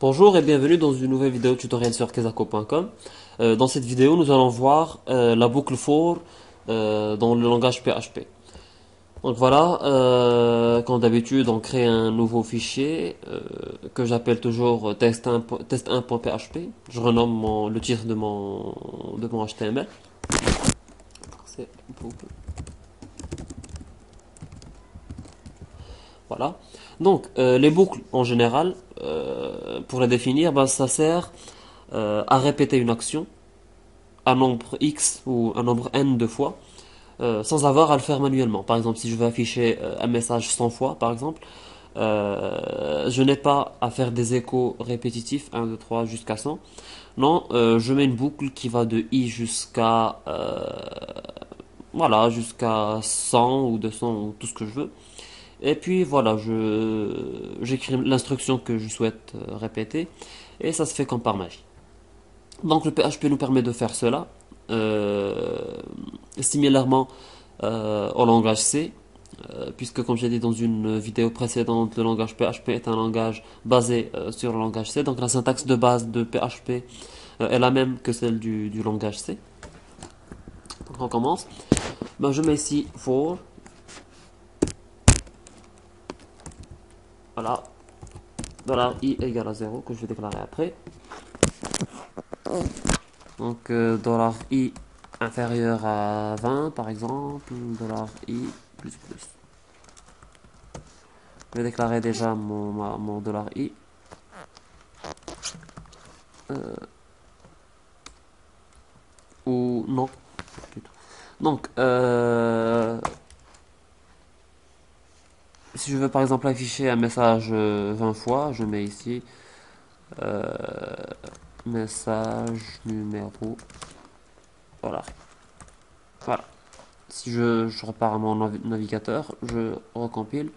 Bonjour et bienvenue dans une nouvelle vidéo tutoriel sur kezako.com. Dans cette vidéo, nous allons voir la boucle for dans le langage PHP. Donc voilà, comme d'habitude, on crée un nouveau fichier que j'appelle toujours test1.php. Je renomme le titre de mon HTML. C'est boucle. Voilà. Donc, les boucles en général, pour les définir, ça sert à répéter une action, un nombre X ou un nombre N de fois, sans avoir à le faire manuellement. Par exemple, si je veux afficher un message 100 fois, par exemple, je n'ai pas à faire des échos répétitifs, 1, 2, 3 jusqu'à 100. Non, je mets une boucle qui va de I jusqu'à voilà, jusqu'à 100 ou 200 ou tout ce que je veux. Et puis voilà, j'écris l'instruction que je souhaite répéter et ça se fait comme par magie. Donc le PHP nous permet de faire cela, similairement au langage C, puisque comme j'ai dit dans une vidéo précédente, le langage PHP est un langage basé sur le langage C. Donc la syntaxe de base de PHP est la même que celle du langage C. Donc on commence. Je mets ici for. Voilà, $i égale à 0 que je vais déclarer après. Donc $i inférieur à 20 par exemple, $i plus plus. Je vais déclarer déjà mon $i. Ou non, plutôt. Donc, si je veux par exemple afficher un message 20 fois, je mets ici message numéro $. Voilà. Si je repars à mon navigateur, je recompile.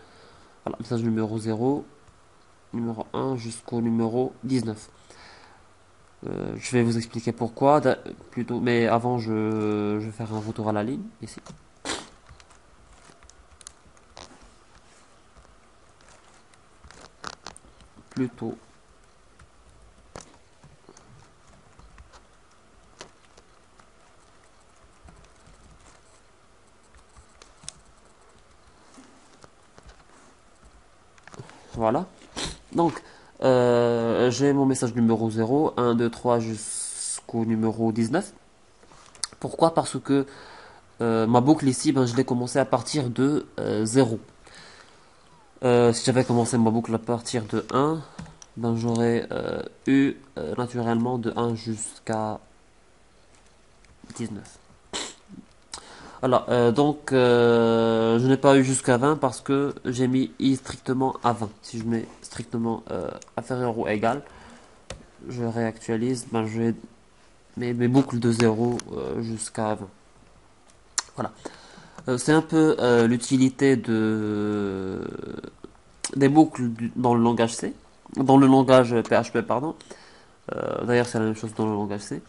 Voilà, message numéro 0, numéro 1 jusqu'au numéro 19. Je vais vous expliquer pourquoi, plutôt, mais avant je vais faire un retour à la ligne, ici. Plutôt. Voilà. Donc, j'ai mon message numéro 0, 1, 2, 3 jusqu'au numéro 19. Pourquoi? Parce que ma boucle ici, je l'ai commencé à partir de 0. Si j'avais commencé ma boucle à partir de 1, j'aurais eu naturellement de 1 jusqu'à 19. Alors, donc, je n'ai pas eu jusqu'à 20 parce que j'ai mis i strictement à 20. Si je mets strictement inférieur ou égal, je réactualise, je mets mes boucles de 0 jusqu'à 20. Voilà. C'est un peu l'utilité des boucles dans le langage C, dans le langage PHP, pardon. D'ailleurs, c'est la même chose dans le langage C.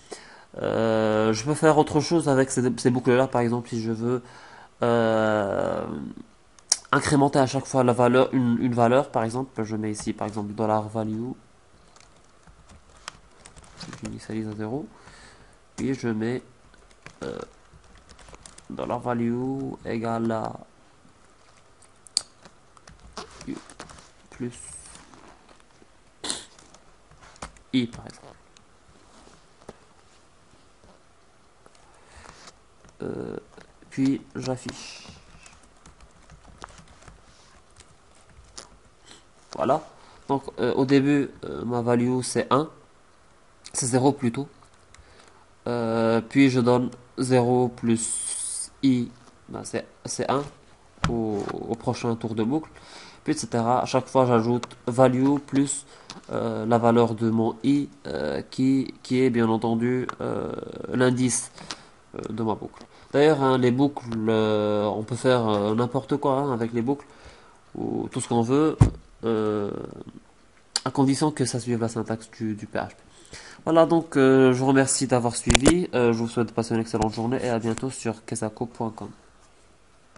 Je peux faire autre chose avec ces boucles-là, par exemple, si je veux incrémenter à chaque fois la valeur, une valeur, par exemple, je mets ici, par exemple, $value, j'initialise à 0, puis je mets $value égale à plus i, par exemple. Puis j'affiche. Voilà. Donc au début, ma value c'est 1. C'est 0 plutôt. Puis je donne 0 plus i, c'est 1 au prochain tour de boucle. Puis etc. À chaque fois j'ajoute value plus la valeur de mon i qui est bien entendu l'indice de ma boucle. D'ailleurs, les boucles, on peut faire n'importe quoi avec les boucles, ou tout ce qu'on veut, à condition que ça suive la syntaxe du PHP. Voilà, donc je vous remercie d'avoir suivi, je vous souhaite de passer une excellente journée et à bientôt sur kezako.com.